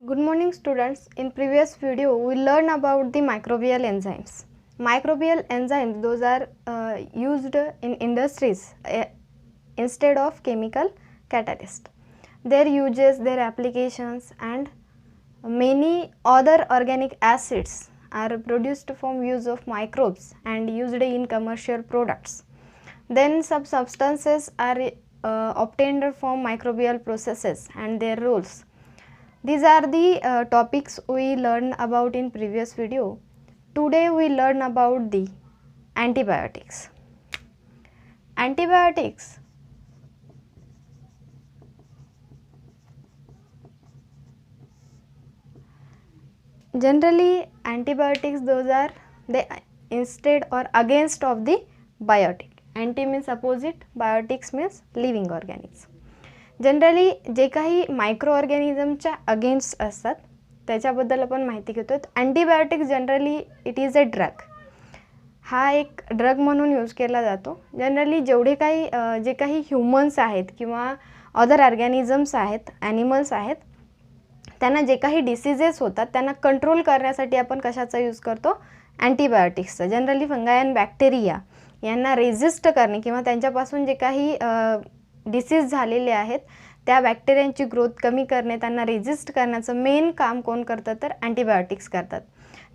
Good morning students. In previous video we learned about the microbial enzymes. Microbial enzymes, those are used in industries instead of chemical catalyst. Their uses, their applications and many other organic acids are produced from use of microbes and used in commercial products. Then some substances are obtained from microbial processes and their roles. These are the topics we learned about in previous video. Today we learn about the antibiotics. Antibiotics generally, antibiotics, those are they instead or against of the biotic. Anti means opposite, biotics means living organisms. Generally जे काही micro ऑर्गॅनिझमच्या against असतात त्याच्याबद्दल आपण माहिती घेतो. Antibiotics generally it is a drug. हा एक drug म्हणून यूज केला जातो. जनरली जेवढे काही जे काही ह्युमन्स आहेत किंवा अदर ऑर्गॅनिझम्स आहेत, ॲनिमल्स आहेत, त्यांना जे काही डिसीजेस होतात त्यांना कंट्रोल करण्यासाठी आपण कशाचा यूज करतो? अँटीबायोटिक्सचा. जनरली फंगाय अँड बॅक्टेरिया यांना रेजिस्ट करणे किंवा त्यांच्यापासून जे काही डिसीज झालेले आहेत त्या बॅक्टेरियांची ग्रोथ कमी करणे, त्यांना रेजिस्ट करण्याचं मेन काम कोण करतं? तर अँटीबायोटिक्स करतात.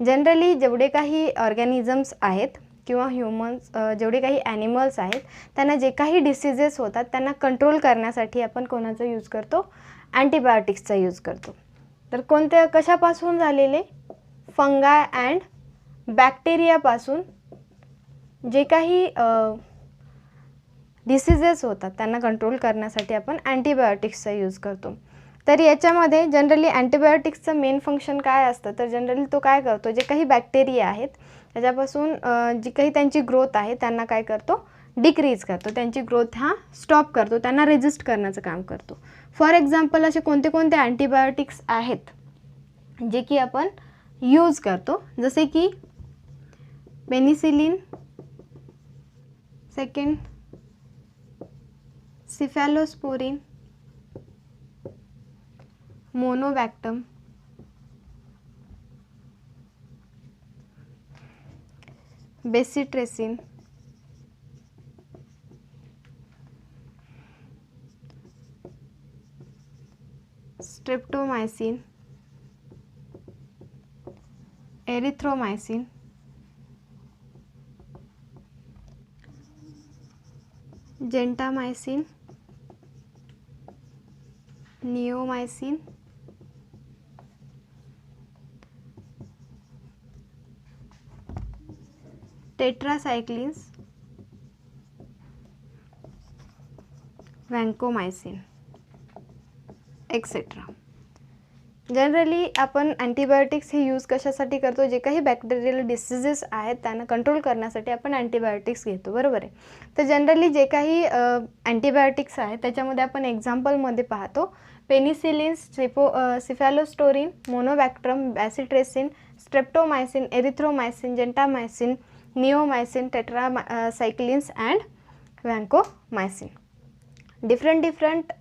जनरली जेवढे काही ऑर्गॅनिझम्स आहेत किंवा ह्युमन्स, जेवढे काही ॲनिमल्स आहेत, त्यांना जे काही डिसीजेस होतात त्यांना कंट्रोल करण्यासाठी आपण कोणाचा यूज करतो? अँटीबायोटिक्सचा यूज करतो. तर कोणत्या कशापासून झालेले? फंगाय अँड बॅक्टेरियापासून जे काही डिसीजेस होतात त्यांना कंट्रोल करण्यासाठी आपण अँटीबायोटिक्सचा यूज करतो. तर याच्यामध्ये जनरली अँटीबायोटिक्सचं मेन फंक्शन काय असतं? तर जनरली तो काय करतो? जे काही बॅक्टेरिया आहेत त्याच्यापासून जी काही त्यांची ग्रोथ आहे त्यांना काय करतो? डिक्रीज करतो. त्यांची ग्रोथ हा स्टॉप करतो, त्यांना रेजिस्ट करण्याचं काम करतो. फॉर एक्झाम्पल असे कोणते कोणते अँटीबायोटिक्स आहेत जे की आपण यूज करतो? जसे की penicillin, second cephalosporin, monobactam, bacitracin, streptomycin, erythromycin, gentamicin, neomycin, tetracyclines, vancomycin etcetera. Generally आपण अँटीबायोटिक्स हे यूज कशासाठी करतो? जे काही बॅक्टेरियल डिसीजेस आहेत त्यांना कंट्रोल करण्यासाठी आपण अँटीबायोटिक्स घेतो, बरोबर आहे. तर जनरली जे काही अँटीबायोटिक्स आहेत त्याच्यामध्ये आपण एक्झाम्पलमध्ये पाहतो penicillin, cephalosporin, monobactam, bacitracin, streptomycin, erythromycin, gentamicin, neomycin, tetracyclines and vancomycin. Different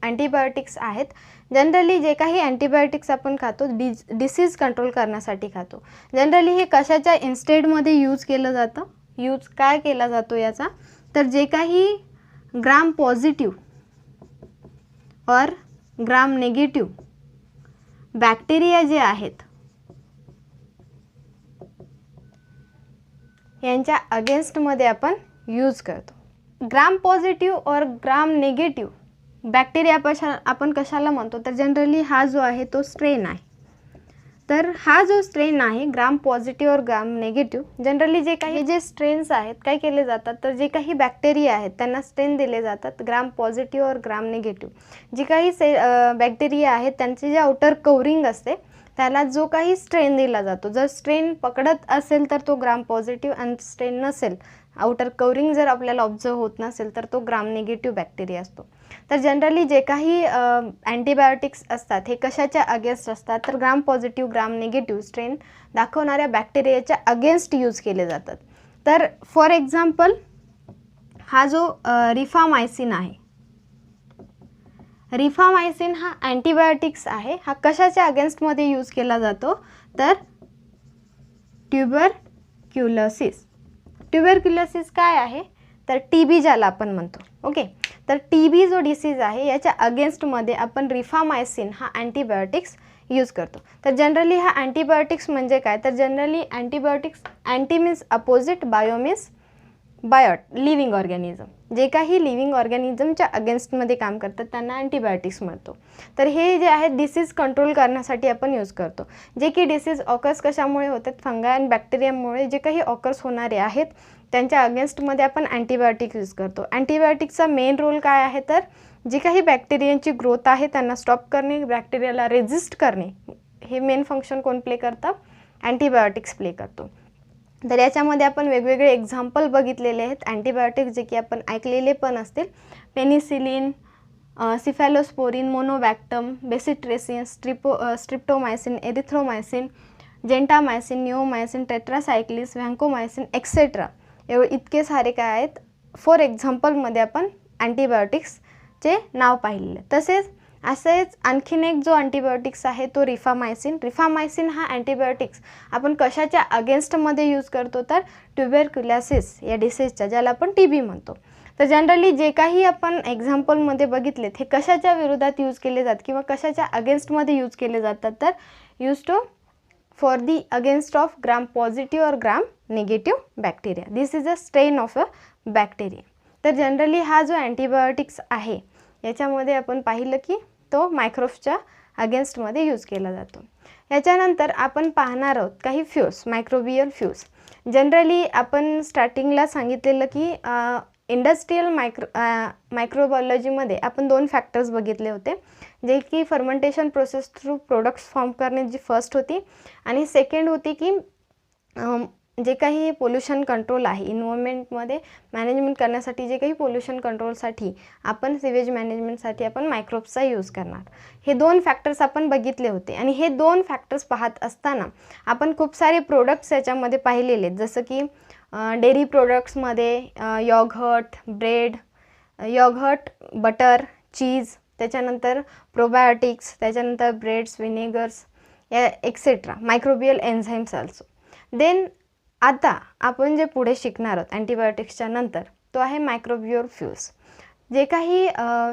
antibiotics आहेत. जनरली जे काही अँटीबायोटिक्स आपण खातो डिसीज कंट्रोल करण्यासाठी खातो. जनरली हे कशाच्या इन्स्टेडमध्ये यूज केलं जातं? यूज काय केला जातो याचा? तर जे काही ग्राम पॉझिटिव्ह और ग्राम नेगेटिव्ह बॅक्टेरिया जे आहेत यांच्या अगेन्स्टमध्ये आपण यूज करतो. ग्राम पॉझिटिव्ह और ग्राम नेगेटिव्ह बॅक्टेरिया आपण कशाला म्हणतो? तर जनरली हा जो आहे तो स्ट्रेन आहे. तर हा जो स्ट्रेन आहे ग्राम पॉझिटिव्ह और ग्राम नेगेटिव्ह, जनरली जे काही जे स्ट्रेन्स आहेत काय केले जातात? तर जे काही बॅक्टेरिया आहेत त्यांना स्ट्रेन दिले जातात ग्राम पॉझिटिव्ह और ग्राम नेगेटिव्ह. जी काही बॅक्टेरिया आहेत त्यांचे जे आउटर कवरिंग असते त्याला जो काही स्ट्रेन दिला जातो, जर स्ट्रेन पकडत असेल तर तो ग्राम पॉझिटिव्ह आणि स्ट्रेन नसेल, आउटर कवरिंग जर आपल्याला ऑब्झर्व होत नसेल तर तो ग्राम निगेटिव्ह बॅक्टेरिया असतो. तर जनरली जे काही अँटीबायोटिक्स असतात हे कशाच्या अगेन्स्ट असतात? तर ग्राम पॉझिटिव्ह ग्राम निगेटिव्ह स्ट्रेन दाखवणाऱ्या बॅक्टेरियाच्या अगेन्स्ट यूज केले जातात. तर फॉर एक्झाम्पल हा जो रिफामायसिन आहे, रिफामायसिन हा अँटीबायोटिक्स आहे. हा कशाच्या अगेन्स्टमध्ये यूज केला जातो तर ट्युबरक्युलोसिस. ट्युबरक्युलोसिस काय आहे तर TB ज्याला आपण म्हणतो. ओके, तर TB जो डिसीज आहे याच्या अगेन्स्टमध्ये आपण रिफामायसिन हा अँटीबायोटिक्स यूज करतो. तर जनरली हा अँटीबायोटिक्स म्हणजे काय तर generally antibiotics, anti means opposite, bio means Biot, living organism. जे काही लिव्हिंग ऑर्गॅनिझमच्या अगेन्स्टमध्ये काम करतात त्यांना अँटीबायोटिक्स म्हणतो. तर हे जे आहे डिसीज कंट्रोल करण्यासाठी आपण यूज करतो. जे की डिसीज ऑकर्स कशामुळे होतात, फंगाय आणि बॅक्टेरियामुळे जे काही ऑकर्स होणारे आहेत त्यांच्या अगेन्स्टमध्ये आपण अँटीबायोटिक यूज करतो. अँटीबायोटिकचा मेन रोल काय आहे तर जी काही बॅक्टेरियांची ग्रोथ आहे त्यांना स्टॉप करणे, बॅक्टेरियाला रेजिस्ट करणे, हे मेन फंक्शन कोण प्ले करतं, अँटीबायोटिक्स प्ले करतो. तर याच्यामध्ये आपण वेगवेगळे एक्झाम्पल बघितलेले आहेत अँटीबायोटिक जे की आपण ऐकलेले पण असतील. Penicillin, cephalosporin, monobactam, bacitracin, streptomycin, erythromycin, gentamicin, neomycin, tetracyclines, vancomycin etcetera. इतके सारे काय आहेत. फॉर एक्झाम्पलमध्ये आपण अँटीबायोटिक्सचे नाव पाहिलेले. असेच आणखीन एक जो अँटीबायोटिक्स आहे तो रिफामायसिन. रिफामायसिन हा अँटीबायोटिक्स आपण कशाच्या अगेन्स्टमध्ये यूज करतो तर ट्युबरक्युलोसिस या डिसीजच्या, ज्याला आपण TB म्हणतो. तर जनरली जे काही आपण एक्झाम्पलमध्ये बघितलेत हे कशाच्या विरोधात यूज केले जातात किंवा कशाच्या अगेन्स्टमध्ये यूज केले जातात तर use to for the against of gram positive और gram negative bacteria. This is a strain of a bacteria. तर जनरली हा जो अँटीबायोटिक्स आहे याच्यामध्ये आपण पाहिलं की तो मायक्रोब्सच्या अगेन्स्टमध्ये यूज केला जातो. याच्यानंतर आपण पाहणार आहोत काही फ्यूज, मायक्रोबियल फ्यूज. जनरली आपण स्टार्टिंगला सांगितलेलं की इंडस्ट्रियल मायक्रोबायोलॉजीमध्ये आपण 2 फॅक्टर्स बघितले होते, जे की fermentation process through products form करणे जी फर्स्ट होती आणि सेकंड होती की जे काही पोल्युशन कंट्रोल आहे इन्व्हायरमेंटमध्ये मॅनेजमेंट करण्यासाठी, जे काही पोल्युशन कंट्रोलसाठी आपण सिवेज मॅनेजमेंटसाठी आपण मायक्रोब्सचा यूज करणार. हे 2 फॅक्टर्स आपण बघितले होते आणि हे 2 फॅक्टर्स पाहत असताना आपण खूप सारे प्रोडक्ट्स याच्यामध्ये पाहिलेले आहेत. जसं की डेअरी प्रोडक्ट्समध्ये yogurt, bread, yogurt, butter, cheese, त्याच्यानंतर प्रोबायोटिक्स, त्याच्यानंतर ब्रेड्स, विनेगर्स या etcetera, microbial enzymes also. Then आता आपण जे पुढे शिकणार आहोत अँटीबायोटिक्सच्या नंतर तो आहे मायक्रोबियल फ्यूज. जे काही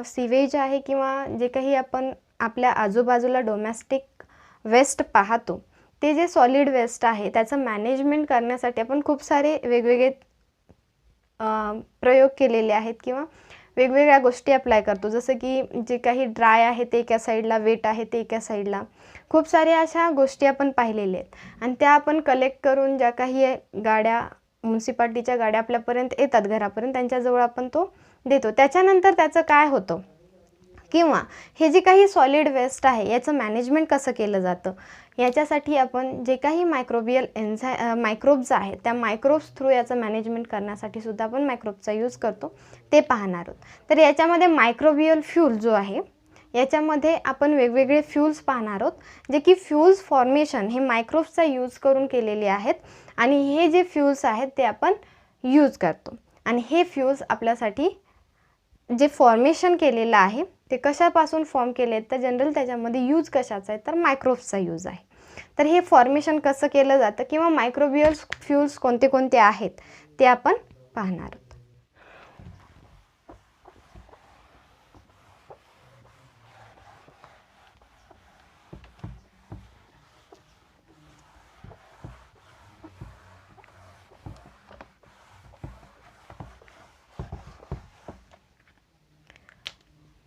सिवेज आहे किंवा जे काही आपण आपल्या आजूबाजूला डोमेस्टिक वेस्ट पाहतो ते जे सॉलिड वेस्ट आहे त्याचं मॅनेजमेंट करण्यासाठी आपण खूप सारे वेगवेगळे प्रयोग केलेले आहेत किंवा वेगवेगळ्या गोष्टी अप्लाय करतो. जसं की जे काही ड्राय आहे ते एका साईडला, वेट आहे ते एका साईडला, खूप साऱ्या अशा गोष्टी आपण पाहिलेल्या आहेत आणि त्या आपण कलेक्ट करून ज्या काही गाड्या, म्युन्सिपाल्टीच्या गाड्या आपल्यापर्यंत येतात घरापर्यंत, त्यांच्याजवळ आपण तो देतो. त्याच्यानंतर त्याचं काय होतं किंवा हे जे काही सॉलिड वेस्ट आहे याचं मॅनेजमेंट कसं केलं जातं याच्यासाठी आपण जे काही मायक्रोबियल मायक्रोब्स आहेत त्या मायक्रोब्स थ्रू याचं मॅनेजमेंट करण्यासाठी सुद्धा आपण मायक्रोब्सचा यूज करतो, ते पाहणार आहोत. तर याच्यामध्ये मायक्रोबियल फ्यूल जो आहे याच्यामध्ये आपण वेगवेगळे फ्यूल्स पाहणार आहोत, जे की फ्यूल्स फॉर्मेशन हे मायक्रोब्सचा यूज करून केलेले आहेत आणि हे जे फ्यूल्स आहेत ते आपण यूज करतो. आणि हे फ्यूल्स आपल्यासाठी जे फॉर्मेशन केलेलं आहे ते कशापासून फॉर्म केले आहेत तर जनरल त्याच्यामध्ये यूज कशाचा आहे तर मायक्रोब्सचा यूज आहे. तर हे फॉर्मेशन कसं केलं जातं किंवा मायक्रोबियल फ्यूल्स कोणते कोणते आहेत ते आपण पाहणार आहोत.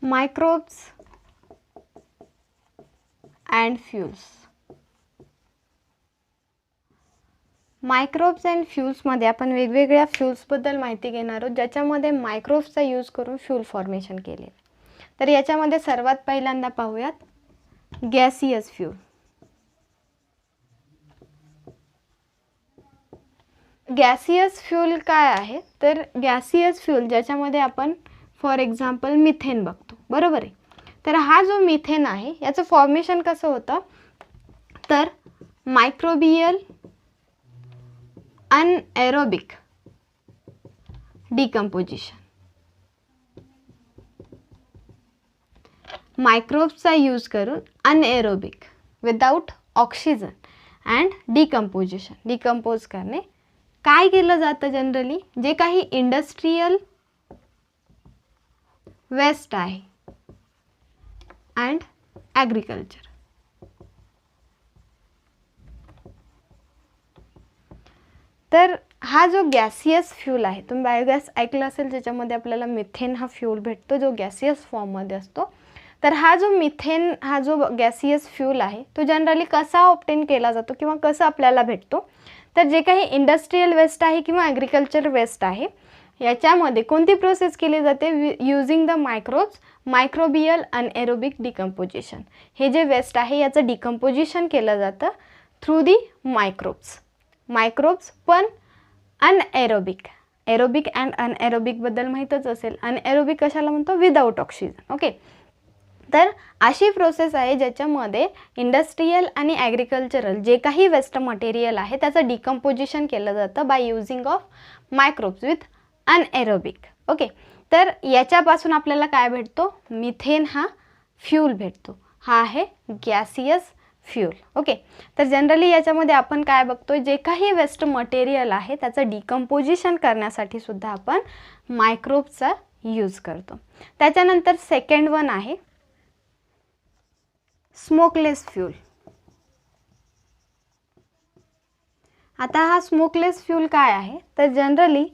Microbes and fuels. Microbes and फ्यूल्समध्ये आपण वेगवेगळ्या फ्यूल्सबद्दल माहिती घेणार आहोत, ज्याच्यामध्ये मायक्रोब्सचा यूज करून फ्यूल फॉर्मेशन केले. तर याच्यामध्ये सर्वात पहिल्यांदा पाहूयात गॅसियस फ्यूल. गॅसियस फ्यूल काय आहे तर गॅसियस फ्यूल ज्याच्यामध्ये आपण फॉर एक्झाम्पल मिथेन बघतो, बरोबर आहे. तर हा जो मिथेन आहे याचं फॉर्मेशन कसं होतं तर मायक्रोबियल अनएरोबिक डिकम्पोजिशन. मायक्रोब्सचा यूज करून anaerobic without oxygen and decompose करणे काय केलं जातं जनरली, जे काही इंडस्ट्रियल वेस्ट आहे अँड ॲग्रिकल्चर. तर हा जो गॅसियस फ्यूल आहे, तुम्ही बायोगॅस ऐकलं असेल, ज्याच्यामध्ये आपल्याला मिथेन हा फ्यूल भेटतो जो गॅसियस फॉर्ममध्ये असतो. तर हा जो मिथेन हा जो गॅसियस फ्यूल आहे तो जनरली कसा ऑब्टेन केला जातो किंवा कसा आपल्याला भेटतो, तर जे काही इंडस्ट्रियल वेस्ट आहे किंवा ॲग्रिकल्चर वेस्ट आहे याच्यामध्ये कोणती प्रोसेस केली जाते, using the microbial anaerobic decomposition. हे जे वेस्ट आहे याचं डिकम्पोजिशन केलं जातं थ्रू दी मायक्रोब्स पण अनएरोबिक. एरोबिक अँड अनएरोबिकबद्दल माहीतच असेल. अनएरोबिक कशाला म्हणतो, विदाऊट ऑक्सिजन. ओके, तर अशी प्रोसेस आहे ज्याच्यामध्ये इंडस्ट्रियल आणि ॲग्रिकल्चरल जे काही वेस्ट मटेरियल आहे त्याचं डिकम्पोजिशन केलं जातं by using of microbes with anaerobic. Okay, तर याच्यापासून आपल्याला काय भेटतो, मिथेन हा फ्यूल भेटतो. हा आहे गॅसियस फ्यूल. ओके, तर जनरली याच्यामध्ये आपण काय बघतो, जे काही वेस्ट मटेरियल आहे त्याचं डिकम्पोजिशन करण्यासाठी सुद्धा आपण मायक्रोब्सचा यूज करतो. त्याच्यानंतर सेकंड वन आहे स्मोकलेस फ्यूल. आता हा स्मोकलेस फ्यूल काय आहे, तर जनरली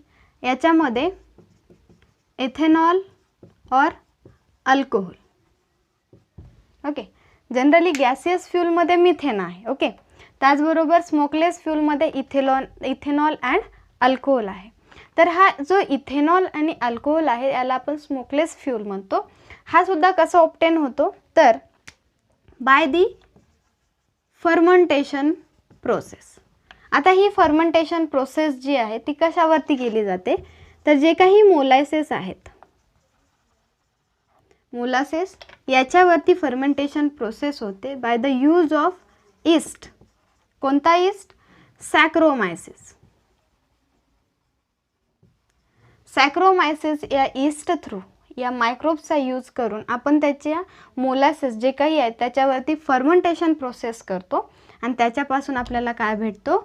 याच्यामध्ये इथेनॉल और अल्कोहोल. ओके, जनरली गॅसियस फ्यूलमध्ये मिथेन आहे. ओके, त्याचबरोबर स्मोकलेस फ्यूलमध्ये इथेनॉल अँड अल्कोहोल आहे. तर हा जो इथेनॉल आणि अल्कोहोल आहे याला आपण स्मोकलेस फ्यूल म्हणतो. हा सुद्धा कसा ऑब्टेन होतो, तर बाय दी फर्मेंटेशन प्रोसेस. आता ही फर्मेंटेशन प्रोसेस जी आहे ती कशावरती केली जाते, तर जे काही मोलॅसेस आहेत, मोलासेस याच्यावरती फर्मेंटेशन प्रोसेस होते by the use of east. कोणता ईस्ट, सॅक्रोमायसिस. सॅक्रोमायसिस या ईस्ट थ्रू या मायक्रोब्सचा यूज करून आपण त्याच्या मोलासेस जे काही आहे त्याच्यावरती फर्मेंटेशन प्रोसेस करतो आणि त्याच्यापासून आपल्याला काय भेटतो,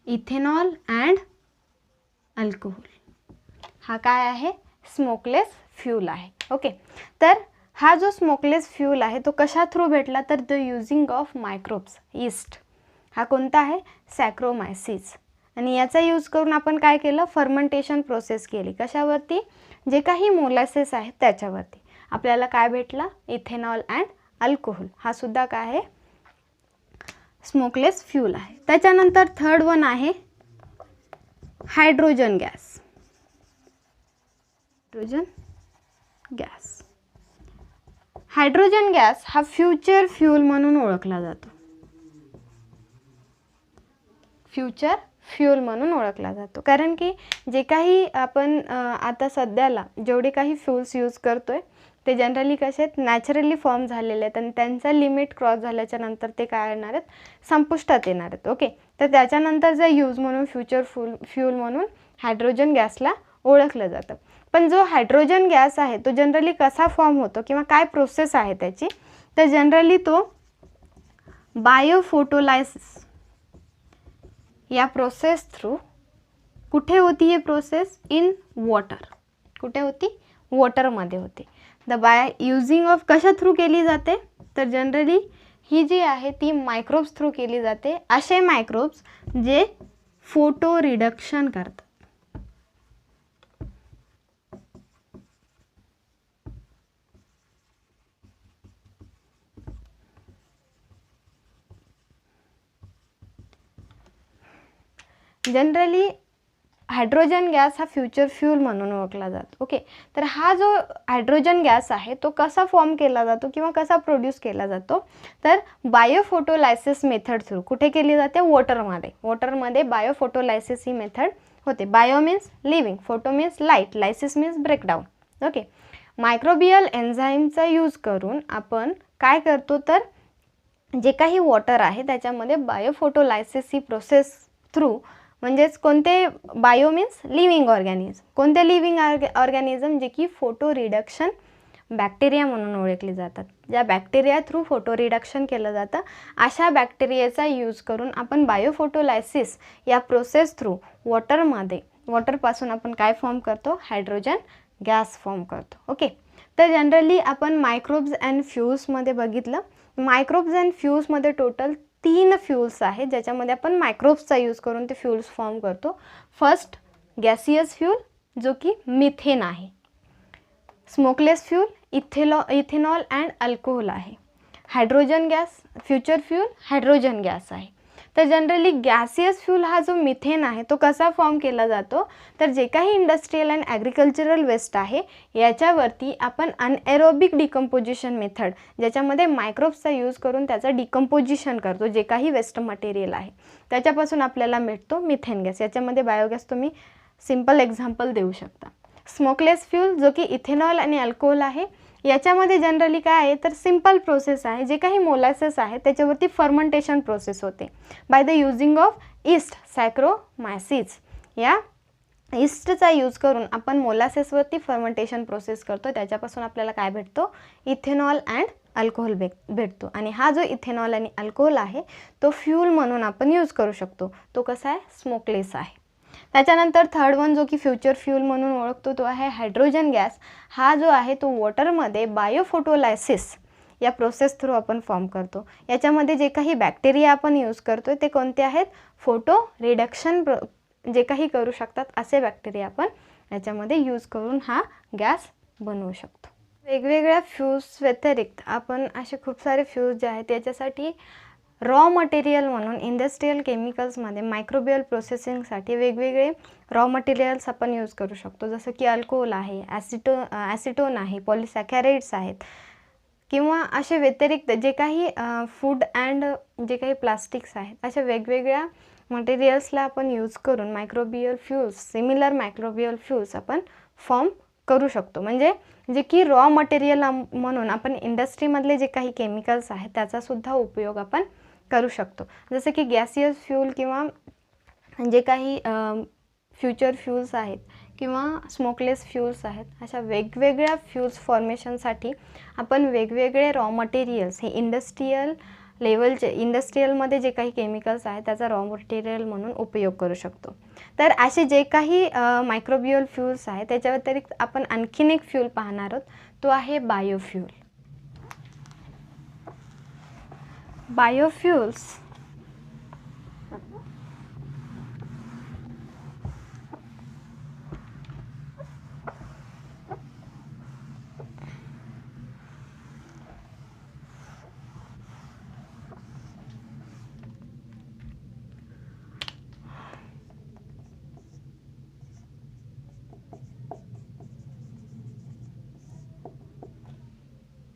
इथेनॉल अँड अल्कोहोल. हा काय आहे, स्मोकलेस फ्यूल आहे. ओके, तर हा जो स्मोकलेस फ्यूल आहे तो कशा थ्रू भेटला, तर the using of microbes east. हा कोणता आहे, सॅक्रोमायसिस. आणि याचा यूज करून आपण काय केलं, फर्मेंटेशन प्रोसेस केली. कशावरती, जे काही मोलॅसेस आहेत त्याच्यावरती. आपल्याला काय भेटला, इथेनॉल अँड अल्कोहोल. हा सुद्धा काय आहे, स्मोकलेस फ्यूल आहे. त्याच्यानंतर थर्ड वन आहे हायड्रोजन गॅस. हायड्रोजन गॅस हा फ्युचर फ्यूल म्हणून ओळखला जातो. फ्युचर फ्यूल म्हणून ओळखला जातो कारण की जे काही आपण आता सध्याला जेवढे काही फ्यूल्स यूज करतोय ते जनरली कसे आहेत, नॅचरली फॉर्म झालेले आहेत आणि त्यांचा लिमिट क्रॉस झाल्याच्या नंतर ते काय येणार आहेत, संपुष्टात येणार आहेत. ओके, तर त्याच्यानंतर जे यूज म्हणून फ्युचर फ्यूल म्हणून हायड्रोजन गॅसला ओळखलं जातं. पण जो हायड्रोजन गॅस आहे तो जनरली कसा फॉर्म होतो किंवा काय प्रोसेस आहे त्याची, तर जनरली तो बायोफोटोलायसिस या प्रोसेस थ्रू, कुठे होती ही प्रोसेस, इन वॉटर. कुठे होती, वॉटरमध्ये होती. बाय युजिंग ऑफ कशा थ्रू केली जाते, तर जनरली ही जी आहे ती मायक्रोब्स थ्रू केली जाते. असे मायक्रोब्स जे फोटो रिडक्शन करतात. जनरली हायड्रोजन गॅस हा फ्युचर फ्यूल म्हणून ओळखला जातो. ओके, तर हा जो हायड्रोजन गॅस आहे तो कसा फॉर्म केला जातो किंवा कसा प्रोड्यूस केला जातो, तर बायोफोटोलायसिस मेथड थ्रू. कुठे केली जाते, वॉटरमध्ये. वॉटरमध्ये बायोफोटोलायसिस ही मेथड होते. Bio means living, photo means light, lysis means breakdown. Okay, microbial एन्झाईमचा यूज करून आपण काय करतो, तर जे काही वॉटर आहे त्याच्यामध्ये बायोफोटोलायसिस ही प्रोसेस थ्रू, म्हणजेच कोणते, बायो मीन्स लिव्हिंग ऑर्गॅनिझम. कोणते लिव्हिंग ऑर्गॅनिझम, जे की फोटो रिडक्शन बॅक्टेरिया म्हणून ओळखले जातात. ज्या बॅक्टेरिया थ्रू फोटो रिडक्शन केलं जातं, अशा बॅक्टेरियाचा यूज करून आपण बायोफोटोलायसिस या प्रोसेस थ्रू वॉटरपासून आपण काय फॉर्म करतो, हायड्रोजन गॅस फॉर्म करतो. ओके, तर जनरली आपण मायक्रोब्स अँड फ्यूल्समध्ये बघितलं. मायक्रोब्स अँड फ्यूल्समध्ये टोटल 3 फ्यूल्स आहेत, ज्याच्यामध्ये आपण मायक्रोब्सचा यूज करून ते फ्यूल्स फॉर्म करतो. फर्स्ट गॅसियस फ्यूल, जो की मिथेन आहे. Smokeless fuel ethanol and alcohol आहे. Hydrogen gas future fuel hydrogen gas आहे. तर जनरली गॅसियस फ्यूल हा जो मिथेन आहे तो कसा फॉर्म केला जातो, तर जे काही इंडस्ट्रियल अँड ॲग्रिकल्चरल वेस्ट आहे याच्यावरती आपण अनएरोबिक डिकम्पोजिशन मेथड, ज्याच्यामध्ये मायक्रोब्सचा यूज करून त्याचं डिकम्पोजिशन करतो. जे काही वेस्ट मटेरियल आहे त्याच्यापासून आपल्याला मिळतो मिथेन गॅस. याच्यामध्ये बायोगॅस तुम्ही सिंपल एक्झाम्पल देऊ शकता. स्मोकलेस फ्यूल जो की इथेनॉल आणि अल्कोहोल आहे, याच्यामध्ये जनरली काय आहे तर सिंपल प्रोसेस आहे. जे काही मोलॅसेस आहे त्याच्यावरती फर्मेंटेशन प्रोसेस होते by the using of yeast saccharomyces. या ईस्टचा यूज करून आपण मोलॅसेसवरती फर्मेंटेशन प्रोसेस करतो. त्याच्यापासून आपल्याला काय भेटतो, इथेनॉल अँड अल्कोहोल भेटतो. आणि हा जो इथेनॉल आणि अल्कोहोल आहे तो फ्यूल म्हणून आपण यूज करू शकतो. तो कसा आहे, स्मोकलेस आहे. त्याच्यानंतर थर्ड वन जो की फ्युचर फ्यूल म्हणून ओळखतो तो आहे हायड्रोजन गॅस. हा जो आहे तो वॉटरमध्ये बायोफोटोलायसिस या प्रोसेस थ्रू आपण फॉर्म करतो. याच्यामध्ये जे काही बॅक्टेरिया आपण यूज करतो ते कोणते आहेत, फोटो रिडक्शन जे काही करू शकतात असे बॅक्टेरिया आपण याच्यामध्ये यूज करून हा गॅस बनवू शकतो. वेगवेगळ्या फ्यूल्स व्यतिरिक्त आपण असे खूप सारे फ्यूल्स जे आहेत त्याच्यासाठी रॉ मटेरियल म्हणून इंडस्ट्रियल केमिकल्समध्ये मायक्रोबियल प्रोसेसिंगसाठी वेगवेगळे रॉ मटेरियल्स आपण यूज करू शकतो. जसं की अल्कोहोल आहे, ॲसिटोन आहे, पॉलिसॅकॅराइड्स आहेत, किंवा असे व्यतिरिक्त जे काही फूड अँड जे काही प्लास्टिक्स आहेत अशा वेगवेगळ्या मटेरियल्सला आपण यूज करून microbial fuels, similar microbial fuels आपण फॉर्म करू शकतो. म्हणजे जे की रॉ मटेरियल म्हणून आपण इंडस्ट्रीमधले जे काही केमिकल्स आहेत त्याचासुद्धा उपयोग आपण करू शकतो. जसं की गॅसियस फ्यूल किंवा जे काही फ्युचर फ्यूल्स आहेत किंवा स्मोकलेस फ्यूल्स आहेत, अशा वेगवेगळ्या फ्यूल्स फॉर्मेशनसाठी आपण वेगवेगळे रॉ मटेरियल्स हे इंडस्ट्रियल लेवलचे, इंडस्ट्रियलमध्ये जे काही केमिकल्स आहेत त्याचा रॉ मटेरियल म्हणून उपयोग करू शकतो. तर असे जे काही मायक्रोबियल फ्यूल्स आहेत त्याच्या व्यतिरिक्त आपण आणखीन एक फ्यूल पाहणार आहोत, तो आहे बायोफ्यूल. बायोफ्यूल्स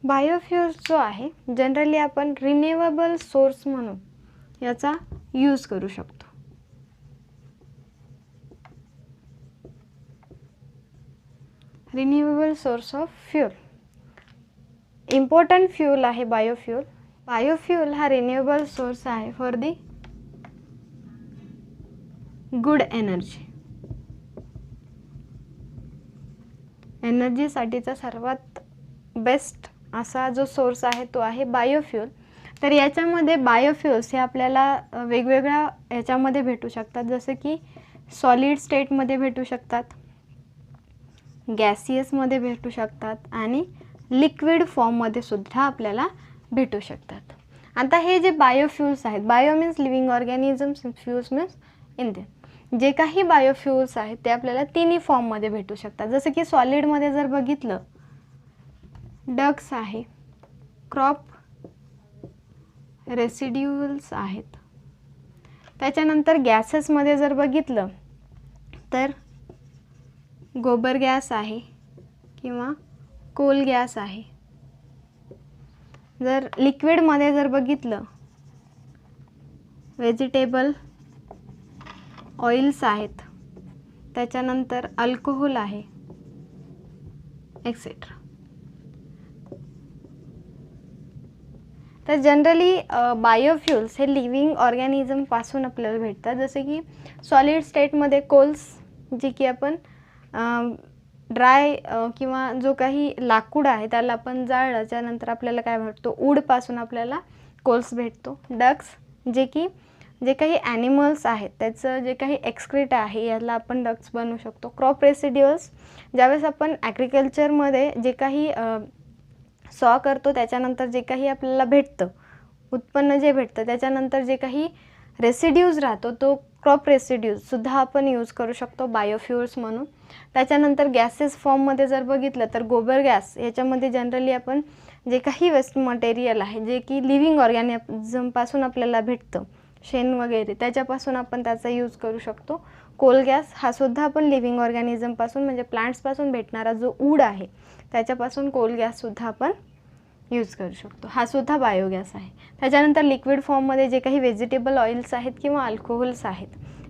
बायोफ्यूल्स जो आहे जनरली आपण रिन्युएबल सोर्स म्हणून याचा यूज करू शकतो. Renewable source of fuel, important fuel आहे बायोफ्यूल. बायोफ्यूल हा रिन्युएबल सोर्स आहे फॉर दी गुड एनर्जी. एनर्जीसाठीचा सर्वात बेस्ट असा जो सोर्स आहे तो आहे बायोफ्यूल. तर याच्यामध्ये बायोफ्यूल्स हे आपल्याला वेगवेगळ्या याच्यामध्ये भेटू शकतात. जसं की सॉलिड स्टेटमध्ये भेटू शकतात, गॅसियसमध्ये भेटू शकतात आणि लिक्विड फॉर्ममध्ये सुद्धा आपल्याला भेटू शकतात. आता हे जे बायोफ्यूल्स आहेत, bio means living organisms, fuels means इंधन. जे काही बायोफ्यूल्स आहेत ते आपल्याला तिन्ही फॉर्ममध्ये भेटू शकतात. जसं की सॉलिडमध्ये जर बघितलं, डक्स आहे, क्रॉप रेसिड्युअल्स आहेत. त्याच्यानंतर गॅसेसमध्ये जर बघितलं तर गोबर गॅस आहे किंवा कोल गॅस आहे. जर लिक्विडमध्ये जर बघितलं, व्हेजिटेबल ऑइल्स आहेत, त्याच्यानंतर अल्कोहोल आहे, एक्सेट्रा. तर जनरली बायोफ्यूल्स हे लिव्हिंग ऑर्गॅनिझमपासून आपल्याला भेटतात. जसे की सॉलिड स्टेटमध्ये कोल्स, जे की आपण ड्राय किंवा जो काही लाकूड आहे त्याला आपण जाळलं त्यानंतर आपल्याला काय भेटतो, ऊडपासून आपल्याला कोल्स भेटतो. डक्स जे काही ॲनिमल्स आहेत त्याचं जे काही एक्सक्रीट आहे याला आपण डक्ट्स बनवू शकतो. क्रॉप रेसिड्युअल्स, ज्यावेळेस आपण ॲग्रिकल्चरमध्ये जे काही सॉ करतो त्याच्यानंतर जे काही आपल्याला भेटतं, उत्पन्न जे भेटतं त्याच्यानंतर जे काही रेसिड्यूज राहतो तो क्रॉप रेसिड्यूजसुद्धा आपण यूज करू शकतो बायोफ्युल्स म्हणून. त्याच्यानंतर गॅसेस फॉर्ममध्ये जर बघितलं तर गोबर गॅस, याच्यामध्ये जनरली आपण जे काही वेस्ट मटेरियल आहे जे की लिव्हिंग ऑर्गॅनिझमपासून आपल्याला भेटतं, शेण वगैरे, त्याच्यापासून आपण त्याचा यूज करू शकतो. कोल गॅस हा सुद्धा आपण लिव्हिंग ऑर्गॅनिझमपासून म्हणजे प्लांट्सपासून भेटणारा जो ऊड आहे त्याच्यापासून कोल गॅससुद्धा आपण यूज करू शकतो. हा सुद्धा बायोगॅस आहे. त्याच्यानंतर लिक्विड फॉर्ममध्ये जे काही व्हेजिटेबल ऑइल्स आहेत किंवा अल्कोहोल्स आहेत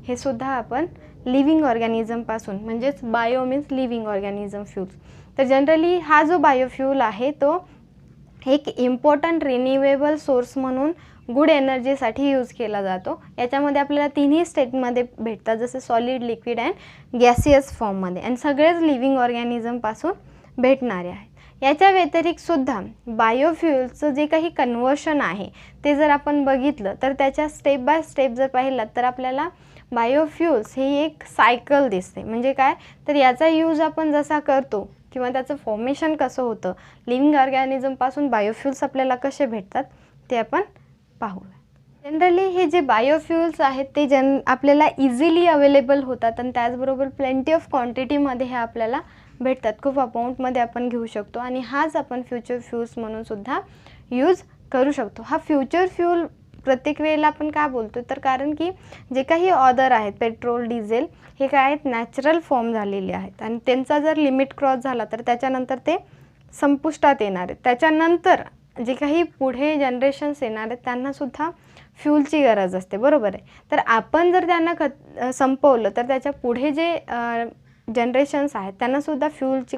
हे सुद्धा आपण लिव्हिंग ऑर्गॅनिझमपासून, म्हणजेच bio means living organism fuels. तर जनरली हा जो बायोफ्यूल आहे तो एक इम्पॉर्टंट रिन्युएबल सोर्स म्हणून गुड एनर्जीसाठी यूज केला जातो. याच्यामध्ये आपल्याला तिन्ही स्टेटमध्ये भेटतात, जसे सॉलिड, लिक्विड अँड गॅसियस फॉर्ममध्ये, आणि सगळेच लिव्हिंग ऑर्गॅनिझमपासून भेटणारे आहेत. याच्या व्यतिरिक्तसुद्धा बायोफ्युल्सचं जे काही कन्वर्शन आहे ते जर आपण बघितलं तर त्याच्या स्टेप बाय स्टेप जर पाहिलं तर आपल्याला बायोफ्युल्स ही एक सायकल दिसते. म्हणजे काय, तर याचा यूज आपण जसा करतो किंवा त्याचं फॉर्मेशन कसं होतं, लिव्हिंग ऑर्गॅनिझमपासून बायोफ्युल्स आपल्याला कसे भेटतात ते आपण पाहूया. जनरली हे जे बायोफ्युल्स आहेत ते आपल्याला इझिली अवेलेबल होतात आणि त्याचबरोबर प्लेंटी ऑफ क्वांटिटीमध्ये हे आपल्याला भेटतात, खूप अमाऊंटमध्ये आपण घेऊ शकतो आणि हाच आपण फ्युचर फ्यूल्स म्हणून सुद्धा यूज करू शकतो. हा फ्युचर फ्यूल प्रत्येक वेळेला आपण का बोलतो तर कारण की जे काही ऑदर आहेत पेट्रोल, डिझेल हे काय आहेत, नॅचरल फॉर्म झालेले आहेत आणि त्यांचा जर लिमिट क्रॉस झाला तर त्याच्यानंतर ते संपुष्टात येणार आहेत. त्याच्यानंतर जे काही पुढे जनरेशन्स येणार आहेत त्यांनासुद्धा फ्यूलची गरज असते, बरोबर आहे. तर आपण जर त्यांना संपवलं तर त्याच्या पुढे जे जनरेशन्स आहेत त्यांनासुद्धा फ्यूलची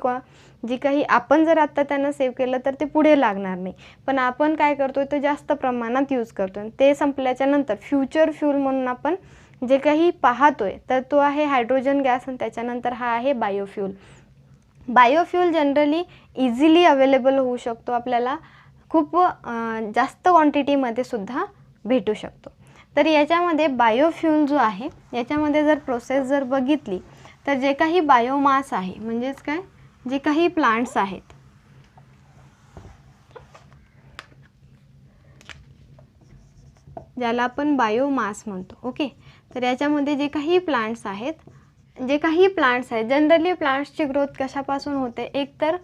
जी काही आपण जर आत्ता त्यांना सेव्ह केलं तर ते पुढे लागणार नाही, पण आपण काय करतो आहे ते जास्त प्रमाणात यूज करतो आहे. ते संपल्याच्या नंतर फ्युचर फ्यूल म्हणून आपण जे काही पाहतो आहे तर तो आहे हायड्रोजन गॅस आणि त्याच्यानंतर हा आहे biofuel. Biofuel generally easily available होऊ शकतो, आपल्याला खूप जास्त क्वांटिटीमध्ये सुद्धा भेटू शकतो. तर याच्यामध्ये बायोफ्यूल जो आहे याच्यामध्ये जर प्रोसेस जर बघितली तर जे काही बायोमास आहे, म्हणजेच काय, जे काही प्लांट्स आहेत ज्याला आपण बायोमास म्हणतो, ओके. तर याच्यामध्ये जे काही प्लांट्स आहेत जनरली प्लांट्सची ग्रोथ कशापासून होते, एक तर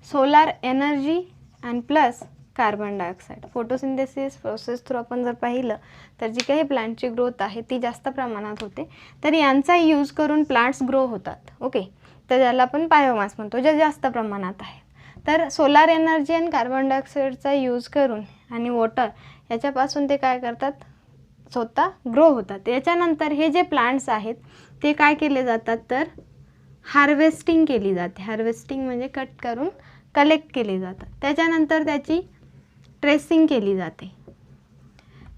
solar energy and plus carbon dioxide. Photosynthesis process through आपण जर पाहिलं तर जी काही प्लांटची ग्रोथ आहे ती जास्त प्रमाणात होते, तर यांचा यूज करून प्लांट्स ग्रो होतात, ओके. तर ज्याला आपण बायोमास म्हणतो, जे जास्त प्रमाणात आहे. तर सोलार एनर्जी आणि कार्बन डायऑक्साईडचा यूज करून आणि वॉटर याच्यापासून ते काय करतात, स्वतः ग्रो होतात. याच्यानंतर हे जे प्लांट्स आहेत ते काय केले जातात तर हार्वेस्टिंग केली जाते. हार्वेस्टिंग म्हणजे कट करून कलेक्ट केली जातात. त्याच्यानंतर त्याची ट्रेसिंग केली जाते.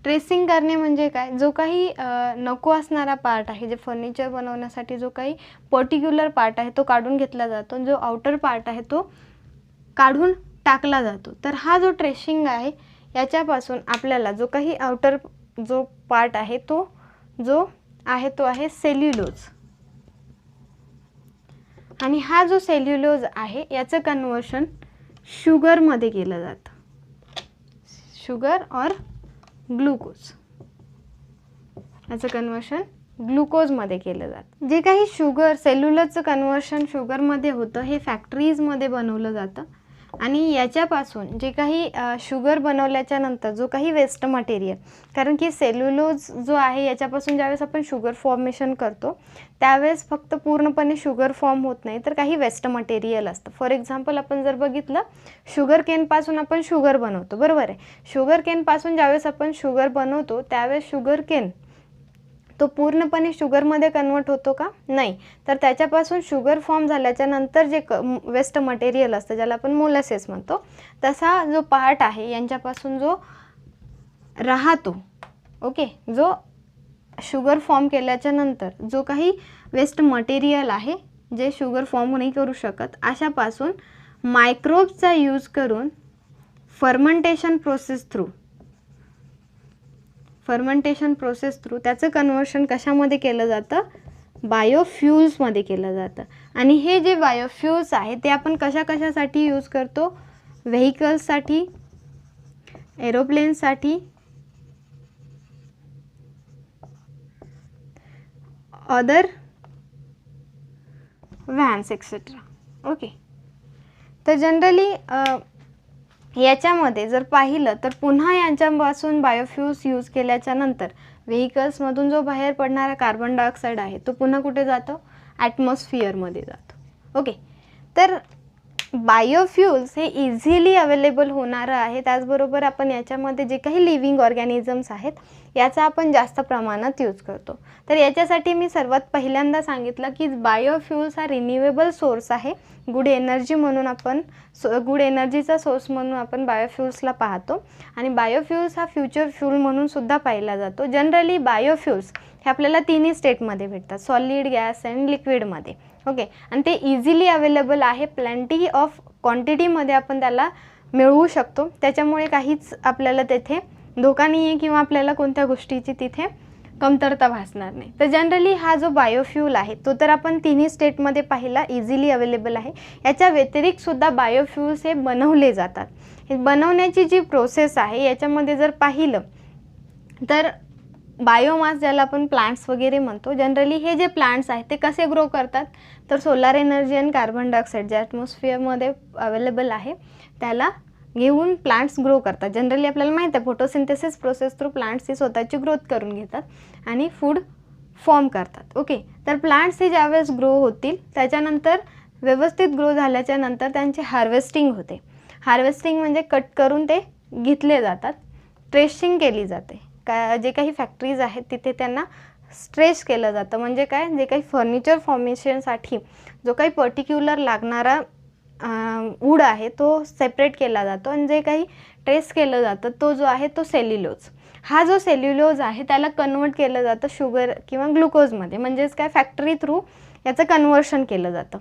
ट्रेसिंग करणे म्हणजे काय, जो काही नको असणारा पार्ट आहे, जे फर्निचर बनवण्यासाठी जो काही पर्टिक्युलर पार्ट आहे तो काढून घेतला जातो, जो आउटर पार्ट आहे तो काढून टाकला जातो. तर हा जो ट्रेसिंग आहे याच्यापासून आपल्याला जो काही आउटर जो पार्ट आहे तो आहे सेल्युलोज, आणि हा जो सेल्युलोज आहे याचं कन्वर्शन शुगरमध्ये केलं जातं, शुगर और ग्लुकोज, याचं कन्वर्शन ग्लुकोजमध्ये केलं जातं. जे काही सेल्युलोजचं कन्वर्शन शुगरमध्ये होतं हे फॅक्टरीजमध्ये बनवलं जातं आणि याच्यापासून जे काही शुगर बनवल्याच्या नंतर जो काही वेस्ट मटेरियल, कारण की सेल्युलोज जो आहे याच्यापासून ज्यावेळेस आपण शुगर फॉर्मेशन करतो त्यावेळेस फक्त पूर्णपणे शुगर फॉर्म होत नाही तर काही वेस्ट मटेरियल असतं. फॉर एक्झाम्पल आपण जर बघितलं शुगर केनपासून आपण शुगर बनवतो, बरोबर आहे. शुगर केनपासून ज्यावेळेस आपण शुगर बनवतो त्यावेळेस शुगर केन तो पूर्णपणे शुगरमध्ये कन्वर्ट होतो का, नाही. तर त्याच्यापासून शुगर फॉर्म झाल्याच्या नंतर जे वेस्ट मटेरियल असतं ज्याला आपण मोलॅसेस म्हणतो, तसा जो पार्ट आहे यांच्यापासून जो राहतो, ओके, जो शुगर फॉर्म केल्याच्या नंतर जो काही वेस्ट मटेरियल आहे जे शुगर फॉर्म नाही करू शकत अशापासून मायक्रोब्सचा यूज करून फर्मेंटेशन प्रोसेस थ्रू त्याचं कन्वर्शन कशामध्ये केलं जातं, बायोफ्युल्समध्ये केलं जातं. आणि हे जे बायोफ्युल्स आहे ते आपण कशासाठी यूज करतो, व्हेकल्ससाठी, एरोप्लेनसाठी, अदर व्हॅन्स एक्सेट्रा. ओके. तर जनरली याच्यामध्ये जर पाहिलं तर पुन्हा यांच्यापासून बायोफ्युल्स यूज केल्याच्या नंतर व्हेकल्समधून जो बाहेर पडणारा कार्बन डायऑक्साईड आहे तो पुन्हा कुठे जातो, ॲटमॉस्फिअरमध्ये जातो. ओके. तर बायोफ्युल्स हे इझिली अवेलेबल होणारं आहे. त्याचबरोबर आपण याच्यामध्ये जे काही लिव्हिंग ऑर्गॅनिझम्स आहेत याचा आपण जास्त प्रमाणात यूज करतो. तर याच्यासाठी मी सर्वात पहिल्यांदा सांगितलं की बायोफ्युल्स हा रिन्युएबल सोर्स आहे. गुड एनर्जी म्हणून आपण गुड एनर्जीचा सोर्स म्हणून आपण बायोफ्युल्सला पाहतो. आणि बायोफ्युल्स हा फ्युचर फ्यूल म्हणून सुद्धा पाहिला जातो. जनरली बायोफ्युल्स हे आपल्याला तिन्ही स्टेटमध्ये भेटतात, सॉलिड, गॅस अँड लिक्विडमध्ये. ओके. आणि ते इझिली अवेलेबल आहे, प्लेंटी ऑफ क्वांटिटीमध्ये आपण त्याला मिळवू शकतो. त्याच्यामुळे काहीच आपल्याला तेथे धोका नाही आहे किंवा आपल्याला कोणत्या गोष्टीची तिथे कमतरता भासणार नाही. तर जनरली हा जो बायोफ्यूल आहे तो तर आपण तिन्ही स्टेटमध्ये पाहिला, इझिली अवेलेबल आहे. याच्या व्यतिरिक्तसुद्धा बायोफ्युल्स हे बनवले जातात. हे बनवण्याची जी प्रोसेस आहे याच्यामध्ये जर पाहिलं तर बायोमास ज्याला आपण प्लांट्स वगैरे म्हणतो, जनरली हे जे प्लांट्स आहेत ते कसे ग्रो करतात तर सोलार एनर्जी आणि कार्बन डायऑक्साईड जे ॲटमॉस्फिअरमध्ये अवेलेबल आहे त्याला घेऊन प्लांट्स ग्रो करतात. जनरली आपल्याला माहीत आहे फोटोसिंथेसिस प्रोसेस थ्रू प्लांट्स ही स्वतःची ग्रोथ करून घेतात आणि फूड फॉर्म करतात. ओके. तर प्लांट्स हे ज्यावेळेस ग्रो होतील त्याच्यानंतर व्यवस्थित ग्रो झाल्याच्या नंतर त्यांची हार्वेस्टिंग होते. हार्वेस्टिंग म्हणजे कट करून ते घेतले जातात, ट्रेसिंग केली जाते. जे काही फॅक्टरीज आहेत तिथे त्यांना स्ट्रेस केलं जातं. म्हणजे काय, जे काही फर्निचर फॉर्मेशनसाठी जो काही पर्टिक्युलर लागणारा वूड आहे तो सेपरेट केला जातो आणि जे काही ट्रेस केलं जातं तो जो आहे तो सेल्युलोज. हा जो सेल्युलोज आहे त्याला कन्वर्ट केलं जातं शुगर किंवा ग्लुकोजमध्ये. म्हणजेच काय, फॅक्टरी थ्रू याचं कन्वर्शन केलं जातं.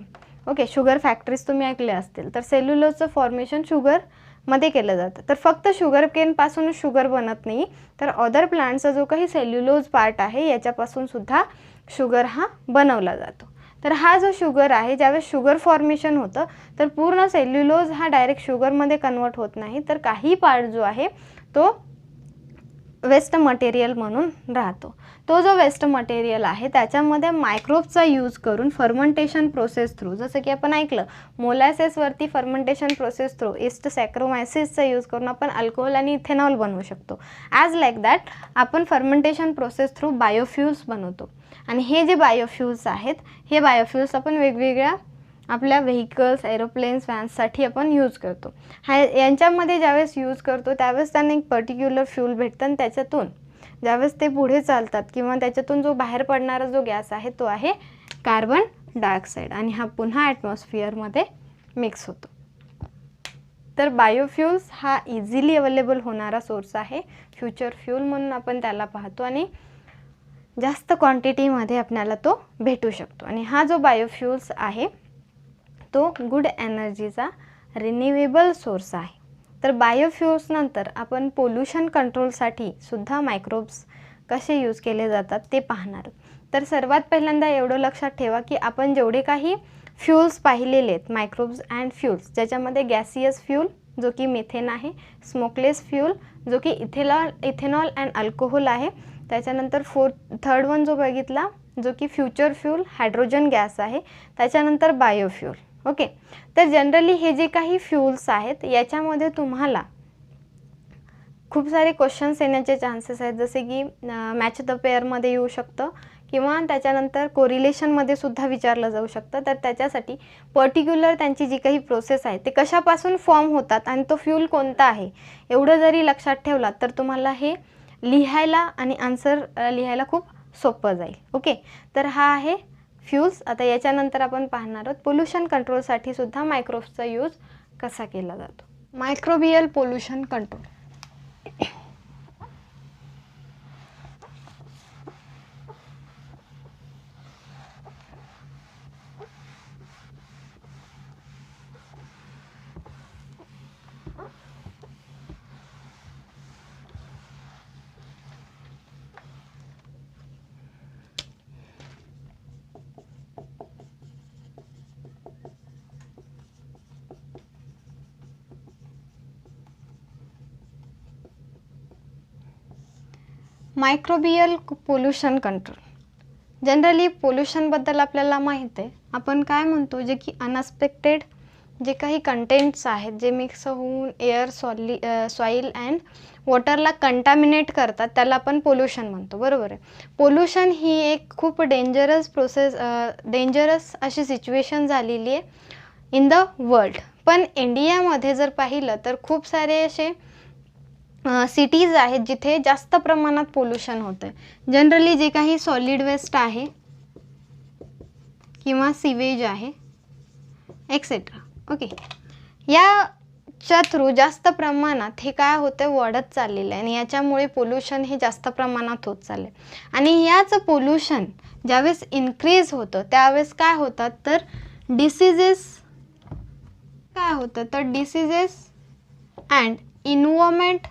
ओके. शुगर फॅक्टरीज तुम्ही ऐकले असतील. तर सेल्युलोजचं फॉर्मेशन शुगरमध्ये केलं जातं. तर फक्त शुगर केनपासूनच शुगर बनत नाही, तर अदर प्लांटचा जो काही सेल्युलोज पार्ट आहे याच्यापासून सुद्धा शुगर हा बनवला जातो. तर हा जो शुगर आहे ज्यावेळेस शुगर फॉर्मेशन होतं तर पूर्ण सेल्युलोज हा डायरेक्ट शुगरमध्ये कन्वर्ट होत नाही, तर काही पार्ट जो आहे तो वेस्ट मटेरियल म्हणून राहतो. तो जो वेस्ट मटेरियल आहे त्याच्यामध्ये मायक्रोब्सचा यूज करून फर्मेंटेशन प्रोसेस थ्रू, जसं की आपण ऐकलं मोलॅसेसवरती फर्मेंटेशन प्रोसेस थ्रू ईस्ट सॅक्रोमायसिसचा यूज करून आपण अल्कोहोल आणि इथेनॉल बनवू शकतो. ॲज लाईक दॅट आपण फर्मेंटेशन प्रोसेस थ्रू बायोफ्युल्स बनवतो. आणि हे जे बायोफ्युल्स आहेत हे बायोफ्युल्स आपण वेगवेगळ्या आपल्या व्हेकल्स, एरोप्लेन्स, व्हॅन्ससाठी आपण यूज करतो. यांच्यामध्ये ज्यावेळेस यूज करतो त्यावेळेस त्यांना एक पर्टिक्युलर फ्यूल भेटतं आणि त्याच्यातून ज्यावेळेस ते पुढे चालतात किंवा त्याच्यातून जो बाहेर पडणारा जो गॅस आहे तो आहे कार्बन डायऑक्साईड आणि हा पुन्हा ॲटमॉस्फिअरमध्ये मिक्स होतो. तर बायोफ्युल्स हा इझिली अवेलेबल होणारा सोर्स आहे, फ्युचर फ्यूल म्हणून आपण त्याला पाहतो आणि जास्त क्वांटिटीमध्ये आपल्याला तो भेटू शकतो. आणि हा जो बायोफ्युल्स आहे तो गुड एनर्जीचा रिन्युएबल सोर्स आहे. तर बायोफ्युल्स नंतर आपण पोल्युशन कंट्रोलसाठी सुद्धा मायक्रोब्स कसे यूज केले जातात ते पाहणार. तर सर्वात पहिल्यांदा एवढं लक्षात ठेवा की आपण जेवढे काही फ्यूल्स पाहिलेले आहेत, मायक्रोब्स अँड फ्यूल्स, ज्याच्यामध्ये गॅसियस फ्यूल जो की मिथेन आहे, स्मोकलेस फ्यूल जो की इथेनॉल अँड अल्कोहोल आहे, त्याच्यानंतर थर्ड वन जो बघितला जो की फ्युचर फ्यूल हायड्रोजन गॅस आहे, त्याच्यानंतर बायोफ्यूल. ओके. तर जनरली हे जे काही फ्यूल्स आहेत याच्यामध्ये तुम्हाला खूप सारे क्वेश्चन्स येण्याचे चान्सेस आहेत, जसे की मॅच द पेअरमध्ये येऊ शकतं किंवा त्याच्यानंतर कोरिलेशनमध्ये सुद्धा विचारलं जाऊ शकतं. तर त्याच्यासाठी पर्टिक्युलर त्यांची जी काही प्रोसेस आहे ते कशापासून फॉर्म होतात आणि तो फ्यूल कोणता आहे एवढं जरी लक्षात ठेवलात तर तुम्हाला हे लिहायला आणि आन्सर लिहायला खूप सोपं जाईल. ओके. तर हा आहे फ्यूल्स. आता याच्यानंतर आपण पाहणार आहोत पोल्युशन कंट्रोलसाठी सुद्धा मायक्रोब्सचा यूज कसा केला जातो. Microbial pollution control. Microbial pollution control. Generally पोल्युशनबद्दल आपल्याला माहीत आहे. आपण काय म्हणतो, जे की अनएक्सपेक्टेड जे काही कंटेंट्स आहेत जे मिक्स होऊन एअर सॉईल अँड वॉटरला कंटॅमिनेट करतात, त्याला आपण पोल्युशन म्हणतो, बरोबर आहे. पोल्युशन ही एक खूप डेंजरस अशी सिच्युएशन झालेली आहे इन द वर्ल्ड. पण इंडियामध्ये जर पाहिलं तर खूप सारे असे सिटीज आहेत जिथे जास्त प्रमाणात पोल्युशन होतं आहे. जनरली जे काही सॉलिड वेस्ट आहे किंवा सिवेज आहे एक्सेट्रा, ओके, याच्या थ्रू जास्त प्रमाणात हे काय होतं, वाढत चाललेलं आहे आणि याच्यामुळे पोल्युशन हे जास्त प्रमाणात होत चालले. आणि याचं पोल्युशन ज्यावेळेस इन्क्रीज होतं त्यावेळेस काय होतात तर डिसीजेस अँड इन्व्हायरमेंट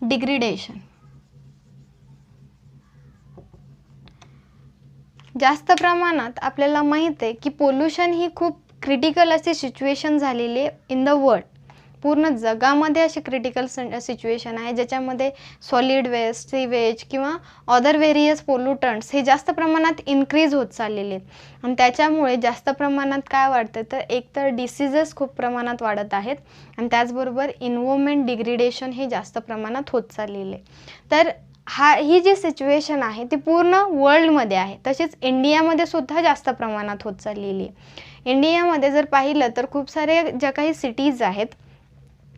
डिग्रेडेशन. जास्त प्रमाणात आपल्याला माहीत आहे की पोल्युशन ही खूप क्रिटिकल अशी सिच्युएशन झालेली आहे इन द वर्ल्ड. पूर्ण जगामध्ये अशी क्रिटिकल सिच्युएशन आहे ज्याच्यामध्ये सॉलिड वेस्ट, सिवेज किंवा अदर व्हेरियस पोल्युटंट्स हे जास्त प्रमाणात इन्क्रीज होत चाललेले आहेत. आणि त्याच्यामुळे जास्त प्रमाणात काय वाढतं तर एकतर डिसीजेस खूप प्रमाणात वाढत आहेत आणि त्याचबरोबर इन्व्हायरमेंट डिग्रेडेशन हे जास्त प्रमाणात होत चाललेले. तर ही जी सिच्युएशन आहे ती पूर्ण वर्ल्डमध्ये आहे. तसेच इंडियामध्ये सुद्धा जास्त प्रमाणात होत चाललेली आहे. इंडियामध्ये जर पाहिलं तर खूप सारे ज्या काही सिटीज आहेत,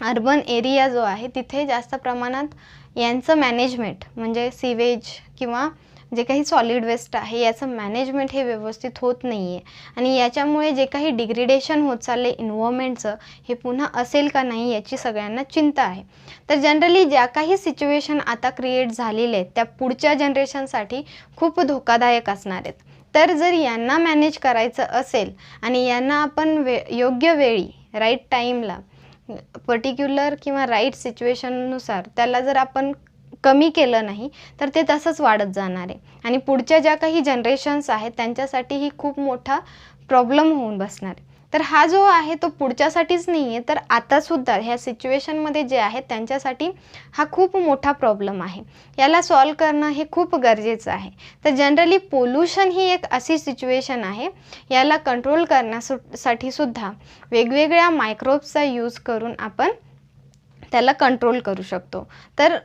अर्बन एरिया जो आहे तिथे जास्त प्रमाणात यांचं मॅनेजमेंट म्हणजे सिवेज किंवा जे काही सॉलिड वेस्ट आहे याचं मॅनेजमेंट हे व्यवस्थित होत नाही आहे. आणि याच्यामुळे जे काही डिग्रेडेशन होत चालले इन्व्हायरमेंटचं हे पुन्हा असेल का नाही याची सगळ्यांना चिंता आहे. तर जनरली ज्या काही सिच्युएशन आता क्रिएट झालेले आहेत त्या पुढच्या जनरेशनसाठी खूप धोकादायक असणार आहेत. तर जर यांना मॅनेज करायचं असेल आणि यांना आपण योग्य वेळी राईट टाईमला पर्टिक्युलर किंवा राईट सिच्युएशननुसार त्याला जर आपण कमी केलं नाही तर ते तसंच वाढत जाणार आहे आणि पुढच्या ज्या काही जनरेशन्स आहेत त्यांच्यासाठी ही खूप मोठा प्रॉब्लेम होऊन बसणार आहे. तर हा जो आहे तो पुढच्यासाठीच नाही आहे तर आतासुद्धा ह्या सिच्युएशनमध्ये जे आहेत त्यांच्यासाठी हा खूप मोठा प्रॉब्लेम आहे. याला सॉल्व करणं हे खूप गरजेचं आहे. तर जनरली पोल्युशन ही एक अशी सिच्युएशन आहे, याला कंट्रोल करण्यासाठी सुद्धा वेगवेगळ्या मायक्रोब्सचा यूज करून आपण त्याला कंट्रोल करू शकतो. तर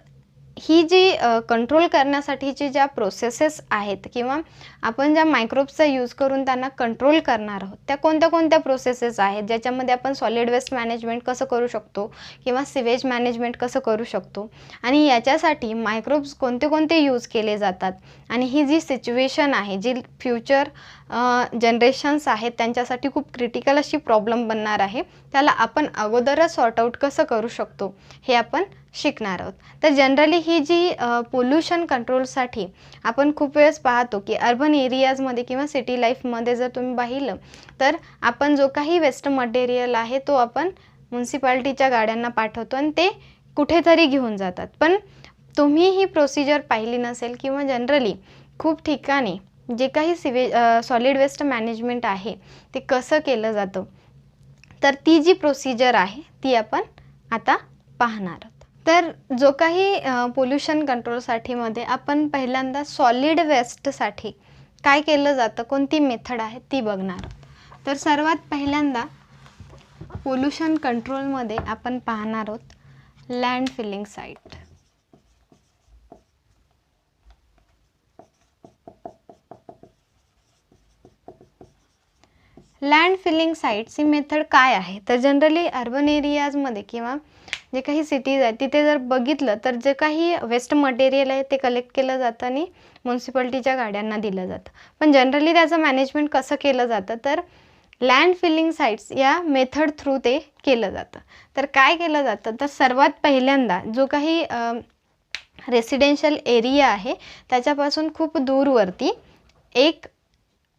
ही जी कंट्रोल करण्यासाठीची ज्या प्रोसेसेस आहेत किंवा आपण ज्या मायक्रोब्सचा यूज करून त्यांना कंट्रोल करणार आहोत त्या कोणत्या प्रोसेसेस आहेत ज्याच्यामध्ये आपण सॉलिड वेस्ट मॅनेजमेंट कसं करू शकतो किंवा सिवेज मॅनेजमेंट कसं करू शकतो आणि याच्यासाठी मायक्रोब्स कोणते यूज केले जातात आणि ही जी सिच्युएशन आहे जी फ्युचर जनरेशन्स आहेत त्यांच्यासाठी खूप क्रिटिकल अशी प्रॉब्लेम बनणार आहे, त्याला आपण अगोदरच सॉर्ट आऊट कसं करू शकतो हे आपण शिकणार आहोत. तर जनरली ही जी पोल्युशन कंट्रोलसाठी आपण खूप वेळेस पाहतो की अर्बन एरियाजमध्ये किंवा सिटी लाईफमध्ये जर तुम्ही पाहिलं तर आपण जो काही वेस्ट मटेरियल आहे तो आपण म्युन्सिपाल्टीच्या गाड्यांना पाठवतो आणि ते कुठेतरी घेऊन जातात. पण तुम्ही ही प्रोसिजर पाहिली नसेल किंवा जनरली खूप ठिकाणी जे काही सॉलिड वेस्ट मॅनेजमेंट आहे ते कसं केलं जातं तर ती जी प्रोसिजर आहे ती आपण आता पाहणार आहोत. तर जो काही पोल्युशन कंट्रोलसाठी मध्ये आपण पहिल्यांदा सॉलिड वेस्टसाठी काय केलं जातं, कोणती मेथड आहे ती बघणार आहोत. तर सर्वात पहिल्यांदा पोल्युशन कंट्रोलमध्ये आपण पाहणार आहोत land filling site. Land filling sites ही मेथड काय आहे तर जनरली अर्बन एरियाजमध्ये किंवा जे काही सिटीज आहेत तिथे जर बघितलं तर जे काही वेस्ट मटेरियल आहे ते कलेक्ट केलं जातं आणि म्युन्सिपाल्टीच्या गाड्यांना दिलं जातं. पण जनरली त्याचं मॅनेजमेंट कसं केलं जातं तर लँड फिलिंग साईट्स या मेथड थ्रू ते केलं जातं. तर काय केलं जातं तर सर्वात पहिल्यांदा जो काही रेसिडेन्शियल एरिया आहे त्याच्यापासून खूप दूरवरती एक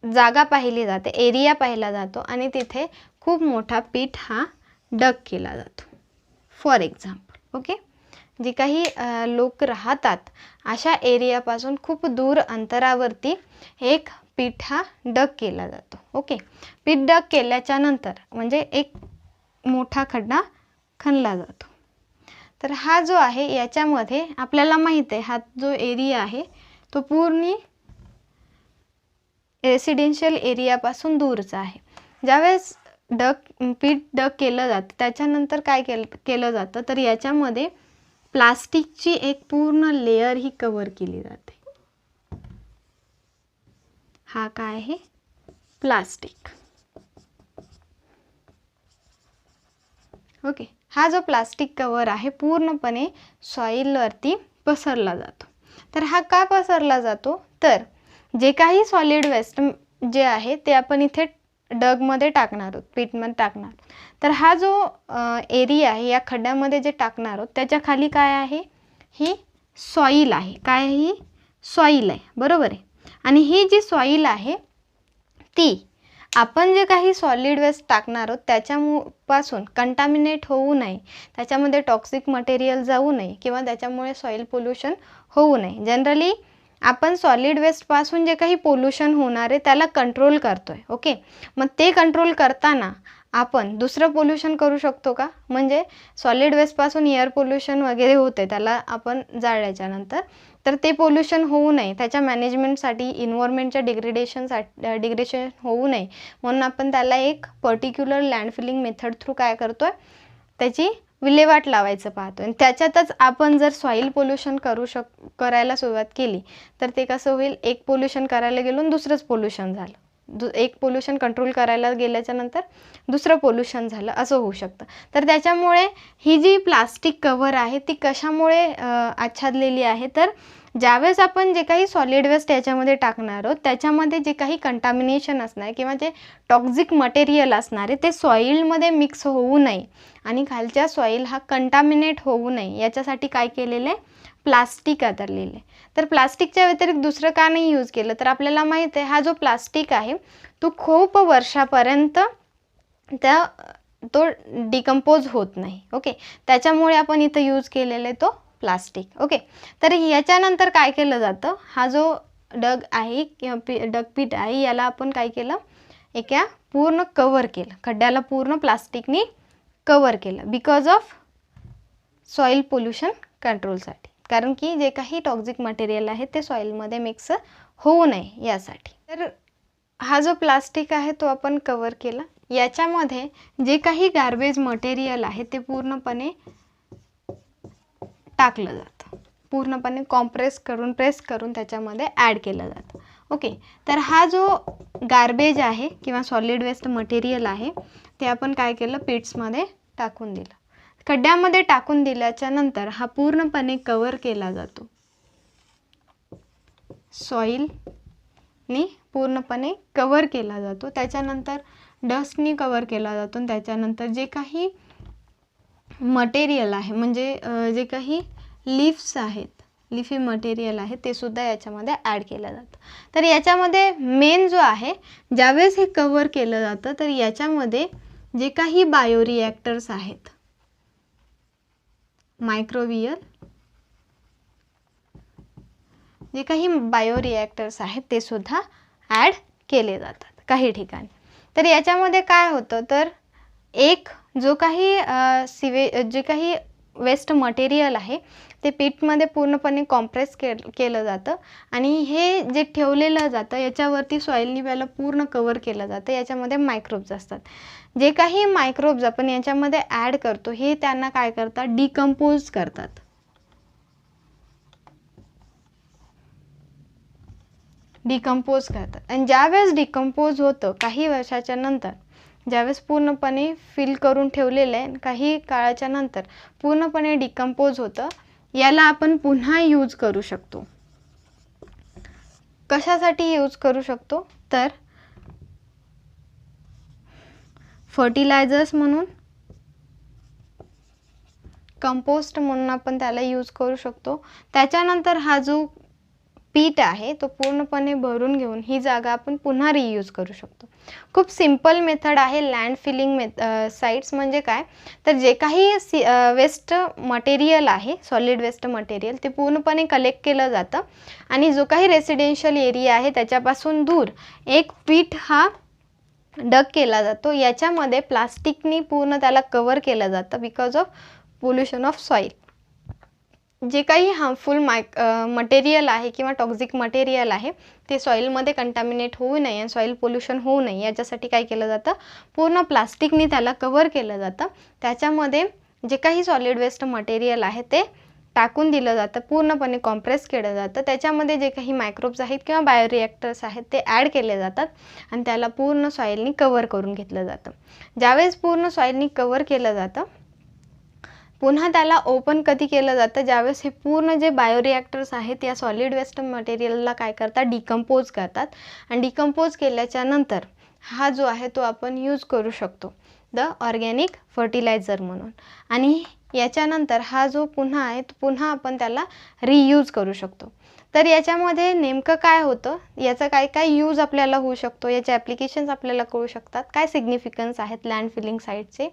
जागा पाहिली जाते, एरिया पाहिला जातो आणि तिथे खूप मोठा पीठ हा डग केला जातो. फॉर एक्झाम्पल ओके, जी काही लोक राहतात अशा एरियापासून खूप दूर अंतरावरती एक पीठ हा डग केला जातो. ओके, पीठ डग केल्याच्या नंतर म्हणजे एक मोठा खड्डा खणला जातो. तर हा जो आहे याच्यामध्ये आपल्याला माहिती आहे हा जो एरिया आहे तो पूर्ण रेसिडेन्शियल एरियापासून दूरचा आहे. ज्यावेळेस पीठ डग केलं जातं त्याच्यानंतर काय केलं जातं तर याच्यामध्ये प्लास्टिकची एक पूर्ण लेयर ही कव्हर केली जाते. हा काय आहे प्लास्टिक. ओके, हा जो प्लास्टिक कव्हर आहे पूर्णपणे सॉइलवरती पसरला जातो. तर हा का पसरला जातो तर जे काही सॉलिड वेस्ट जे आहे ते आपण इथे डगमध्ये टाकणार आहोत, पीठमध्ये टाकणार. तर हा जो एरिया आहे या खड्ड्यामध्ये जे टाकणार आहोत त्याच्या खाली काय आहे, ही सॉइल आहे. काय आहे, ही सॉइल आहे, बरोबर आहे. आणि ही जी सॉइल आहे ती आपण जे काही सॉलिड वेस्ट टाकणार आहोत त्याच्यापासून कंटामिनेट होऊ नये, त्याच्यामध्ये टॉक्सिक मटेरियल जाऊ नये किंवा त्याच्यामुळे सॉइल पोल्युशन होऊ नये. जनरली आपण सॉलिड वेस्टपासून जे काही पोल्युशन होणार आहे त्याला कंट्रोल करतो आहे. ओके, मग ते कंट्रोल करताना आपण दुसरं पोल्युशन करू शकतो का? म्हणजे सॉलिड वेस्टपासून एअर पोल्युशन वगैरे होते त्याला आपण जाळल्याच्यानंतर, तर ते पोल्युशन होऊ नये त्याच्या मॅनेजमेंटसाठी इन्व्हायरमेंटच्या डिग्रेडेशन होऊ नये म्हणून आपण त्याला एक पर्टिक्युलर लँडफिलिंग मेथड थ्रू काय करतो आहे, त्याची विल्हेवाट लावायचं पाहतो. आणि त्याच्यातच आपण जर सॉईल पोल्युशन करायला सुरुवात केली तर ते कसं होईल, एक पोल्युशन करायला गेलो आणि दुसरंच पोल्युशन झालं, एक पोल्युशन कंट्रोल करायला गेल्याच्या नंतर दुसरं पोल्युशन झालं, असं होऊ शकतं. तर त्याच्यामुळे ही जी प्लास्टिक कव्हर आहे ती कशामुळे आच्छादलेली आहे तर ज्यावेळेस आपण जे काही सॉलिड वेस्ट याच्यामध्ये टाकणार आहोत त्याच्यामध्ये जे काही कंटामिनेशन असणार किंवा जे टॉक्सिक मटेरियल असणार आहे ते सॉईलमध्ये मिक्स होऊ नये आणि खालच्या सॉईल हा कंटामिनेट होऊ नये याच्यासाठी काय केलेलं आहे, प्लास्टिक आदरलेलं आहे. तर प्लास्टिकच्या व्यतिरिक्त दुसरं का नाही यूज केलं तर आपल्याला माहीत आहे हा जो प्लास्टिक आहे तो खूप वर्षापर्यंत तो डिकम्पोज होत नाही. ओके, त्याच्यामुळे आपण इथं यूज केलेला आहे तो प्लास्टिक. ओके, तर याच्यानंतर काय केलं जातं, हा जो डग आहे किंवा डगपीठ आहे याला आपण काय केलं, एका पूर्ण कव्हर केलं, खड्ड्याला पूर्ण प्लास्टिकनी कव्हर केलं बिकॉज ऑफ सॉईल पोल्युशन कंट्रोलसाठी. कारण की जे काही टॉक्सिक मटेरियल आहे ते सॉईलमध्ये मिक्स होऊ नये यासाठी. तर हा जो प्लास्टिक आहे तो आपण कव्हर केला. याच्यामध्ये जे काही गार्बेज मटेरियल आहे ते पूर्णपणे टाकलं जातं, पूर्णपणे प्रेस करून त्याच्यामध्ये ॲड केलं जातं. ओके, तर हा जो गार्बेज आहे किंवा सॉलिड वेस्ट मटेरियल आहे ते आपण काय केलं, पिट्समध्ये टाकून दिलं. खड्ड्यामध्ये टाकून दिल्याच्या नंतर हा पूर्णपणे कव्हर केला जातो, सॉईलनी पूर्णपणे कव्हर केला जातो. त्याच्यानंतर डस्टनी कव्हर केला जातो आणि त्याच्यानंतर जे काही मटेरियल आहे म्हणजे जे काही लीफ्स आहेत, लिफी मटेरियल आहे ते सुद्धा याच्यामध्ये ॲड केलं जातं. तर याच्यामध्ये मेन जो आहे ज्यावेळेस हे कव्हर केलं जातं तर याच्यामध्ये जे काही बायोरिॲक्टर्स आहेत, मायक्रोबियल जे काही बायोरिॲक्टर्स आहेत ते सुद्धा ॲड केले जातात काही ठिकाणी. तर याच्यामध्ये काय होतं तर एक जो काही जे काही वेस्ट मटेरियल आहे ते पीठमध्ये पूर्णपणे कॉम्प्रेस केलं जातं आणि हे जे ठेवलेलं जातं याच्यावरती सॉईलनी पहिलं पूर्ण कव्हर केलं जातं. याच्यामध्ये मायक्रोब्स असतात. जे काही मायक्रोब्स आपण याच्यामध्ये ॲड करतो हे त्यांना काय करतात, डिकम्पोज करतात. डिकम्पोज करतात आणि ज्यावेळेस डिकम्पोज होतं काही वर्षाच्या नंतर, ज्यावेळेस पूर्णपणे फिल करून ठेवलेलं आहे काही काळाच्या नंतर पूर्णपणे डिकम्पोज होतं, याला आपण पुन्हा यूज करू शकतो. कशासाठी यूज करू शकतो तर फर्टिलायझर्स म्हणून, कंपोस्ट म्हणून आपण त्याला यूज करू शकतो. त्याच्यानंतर हा जो पीठ आहे तो पूर्णपणे भरून घेऊन ही जागा आपण पुन्हा रियूज करू शकतो. खूप सिंपल मेथड आहे लँड फिलिंग साईट्स. म्हणजे काय तर जे काही वेस्ट मटेरियल आहे, सॉलिड वेस्ट मटेरियल ते पूर्णपणे कलेक्ट केलं जातं आणि जो काही रेसिडेन्शियल एरिया आहे त्याच्यापासून दूर एक पीठ हा डग केला जातो. याच्यामध्ये प्लास्टिकनी पूर्ण त्याला कव्हर केलं जातं because of pollution of soil. जे काही हार्मफुल मटेरियल आहे किंवा टॉक्सिक मटेरियल आहे ते सॉईलमध्ये कंटॅमिनेट होऊ नये आणि सॉईल पोल्युशन होऊ नये याच्यासाठी काय केलं जातं, पूर्ण प्लास्टिकनी त्याला कव्हर केलं जातं. त्याच्यामध्ये जे काही सॉलिड वेस्ट मटेरियल आहे ते टाकून दिलं जातं, पूर्णपणे कॉम्प्रेस केलं जातं. त्याच्यामध्ये जे काही मायक्रोब्स आहेत किंवा बायोरिॲक्टर्स आहेत ते ॲड केले जातात आणि त्याला पूर्ण सॉईलनी कव्हर करून घेतलं जातं. ज्यावेळेस पूर्ण सॉईलनी कव्हर केलं जातं, पुन्हा त्याला ओपन कधी केलं जातं, ज्यावेळेस हे पूर्ण जे बायोरिॲक्टर्स आहेत या सॉलिड वेस्ट मटेरियलला काय करतात, डिकम्पोज करतात. आणि डिकम्पोज केल्याच्या नंतर हा जो आहे तो आपण यूज करू शकतो द ऑर्गॅनिक फर्टिलायझर म्हणून. आणि याच्यानंतर हा जो पुन्हा आहे तो पुन्हा आपण त्याला रियूज करू शकतो. तर याच्यामध्ये नेमकं काय होतं, याचा काय काय यूज आपल्याला होऊ शकतो, याचे ॲप्लिकेशन्स आपल्याला कळू शकतात, काय सिग्निफिकन्स आहेत लँड फिलिंग साईटचे.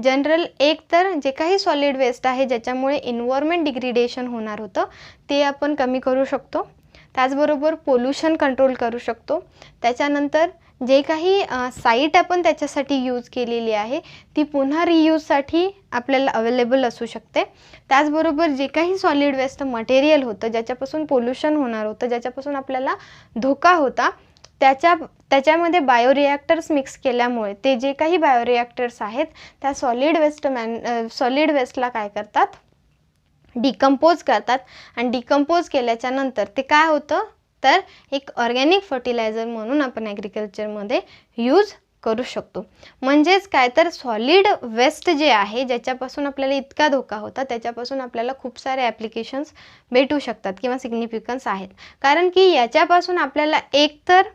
जनरल एक तर जे काही सॉलिड वेस्ट आहे ज्याच्यामुळे एन्व्हायरमेंट डिग्रेडेशन होणार होतं ते आपण कमी करू शकतो. त्याचबरोबर पोल्युशन कंट्रोल करू शकतो. त्याच्यानंतर जे काही साईट आपण त्याच्यासाठी यूज केलेली आहे ती पुन्हा रियूजसाठी आपल्याला अवेलेबल असू शकते. त्याचबरोबर जे काही सॉलिड वेस्ट मटेरियल होतं ज्याच्यापासून पोल्युशन होणार होतं, ज्याच्यापासून आपल्याला धोका होता, त्याच्यामध्ये बायोरिॲक्टर्स मिक्स केल्यामुळे ते जे काही बायोरिॲक्टर्स आहेत त्या सॉलिड वेस्टला काय करतात, डिकम्पोज करतात. आणि डिकम्पोज केल्याच्या नंतर ते काय होतं, तर एक ऑर्गॅनिक फर्टिलायझर म्हणून आपण ॲग्रिकल्चरमध्ये यूज करू शकतो. म्हणजेच काय तर सॉलिड वेस्ट जे आहे ज्याच्यापासून आपल्याला इतका धोका होता त्याच्यापासून आपल्याला खूप सारे ॲप्लिकेशन्स भेटू शकतात किंवा सिग्निफिकन्स आहेत. कारण की याच्यापासून आपल्याला एक तर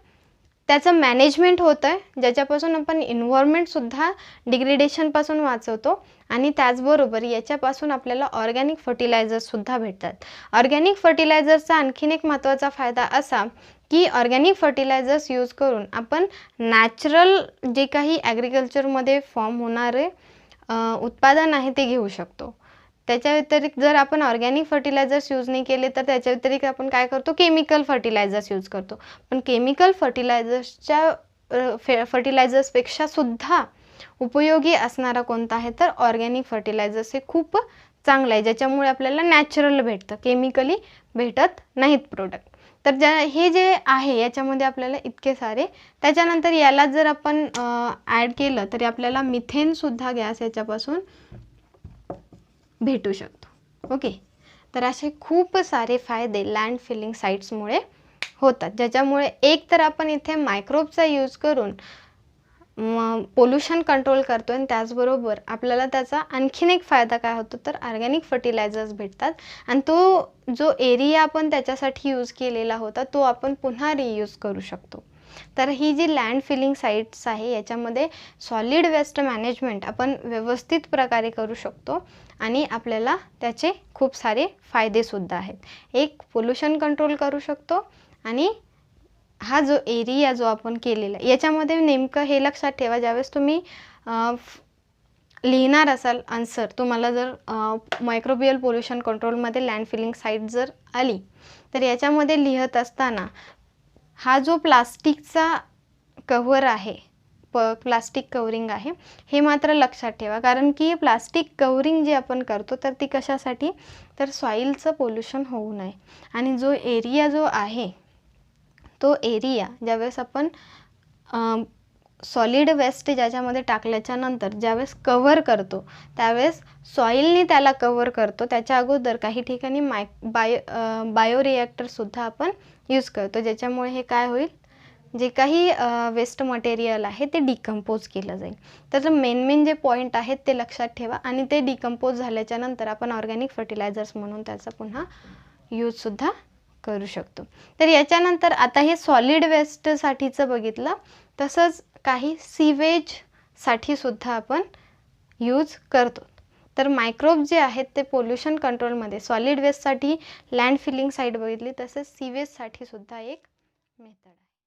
त्याचं मॅनेजमेंट होतं आहे ज्याच्यापासून आपण एन्व्हायरमेंटसुद्धा डिग्रेडेशनपासून वाचवतो. आणि त्याचबरोबर याच्यापासून आपल्याला ऑर्गॅनिक फर्टिलायझर्ससुद्धा भेटतात. ऑर्गॅनिक फर्टिलायझर्सचा आणखीन एक महत्त्वाचा फायदा असा की ऑर्गॅनिक फर्टिलायझर्स यूज करून आपण नॅचरल जे काही ॲग्रिकल्चरमध्ये फॉर्म होणारे उत्पादन आहे ते घेऊ शकतो. त्याच्या व्यतिरिक्त जर आपण ऑर्गॅनिक फर्टिलायझर्स यूज नाही केले तर त्याच्या व्यतिरिक्त आपण काय करतो, केमिकल फर्टिलायझर्स यूज करतो. पण केमिकल फर्टिलायझर्सपेक्षा सुद्धा उपयोगी असणारा कोणता आहे तर ऑर्गॅनिक फर्टिलायझर्स हे खूप चांगलं आहे, ज्याच्यामुळे आपल्याला नॅचरल भेटतं, केमिकली भेटत नाहीत प्रोडक्ट. तर हे जे आहे याच्यामध्ये आपल्याला इतके सारे. त्याच्यानंतर याला जर आपण ॲड केलं तरी आपल्याला मिथेनसुद्धा गॅस याच्यापासून भेटू शकतो. ओके, तर असे खूप सारे फायदे लँड फिलिंग साईट्समुळे होतात, ज्याच्यामुळे एक तर आपण इथे मायक्रोबचा यूज करून पोल्युशन कंट्रोल करतो आणि त्याचबरोबर आपल्याला त्याचा आणखीन एक फायदा काय होतो तर ऑर्गॅनिक फर्टिलायझर्स भेटतात. आणि तो जो एरिया आपण त्याच्यासाठी यूज केलेला होता तो आपण पुन्हा रियूज करू शकतो. तर ही जी लँड फिलिंग साईट्स आहे याच्यामध्ये सॉलिड वेस्ट मॅनेजमेंट आपण व्यवस्थित प्रकारे करू शकतो आणि आपल्याला त्याचे खूप सारे फायदेसुद्धा आहेत. एक पोल्युशन कंट्रोल करू शकतो आणि हा जो एरिया जो आपण केलेला याच्यामध्ये नेमकं हे लक्षात ठेवा, ज्यावेळेस तुम्ही लिहिणार असाल आन्सर, तुम्हाला जर मायक्रोबियल पोल्युशन कंट्रोलमध्ये लँड फिलिंग साईट जर आली तर याच्यामध्ये लिहित असताना हा जो प्लास्टिकचा कव्हर आहे, प्लास्टिक कवरिंग आहे हे मात्र लक्षात ठेवा. कारण की प्लास्टिक कवरिंग जे आपण करतो तर ती कशासाठी तर सॉईलचं पोल्युशन होऊ नये. आणि जो एरिया जो आहे तो एरिया ज्यावेळेस आपण सॉलिड वेस्ट ज्याच्यामध्ये टाकल्याच्या नंतर ज्यावेळेस कव्हर करतो त्यावेळेस सॉईलनी त्याला कव्हर करतो. त्याच्या अगोदर काही ठिकाणी बायोरिॲक्टरसुद्धा आपण यूज करतो, ज्याच्यामुळे हे काय होईल, जे काही वेस्ट मटेरियल आहे ते डिकम्पोज केलं जाईल. तर मेन जे पॉईंट आहेत ते लक्षात ठेवा आणि ते डिकम्पोज झाल्याच्या नंतर आपण ऑर्गॅनिक फर्टिलायझर्स म्हणून त्याचा पुन्हा यूजसुद्धा करू शकतो. तर याच्यानंतर आता हे सॉलिड वेस्टसाठीचं बघितलं, तसंच काही सीवेजसाठी सुद्धा आपण यूज करतो. तर मायक्रोब जे आहेत ते पोल्युशन कंट्रोलमध्ये सॉलिड वेस्टसाठी लँड फिलिंग साईट बघितली, तसंच सीवेजसाठी सुद्धा एक मेथड.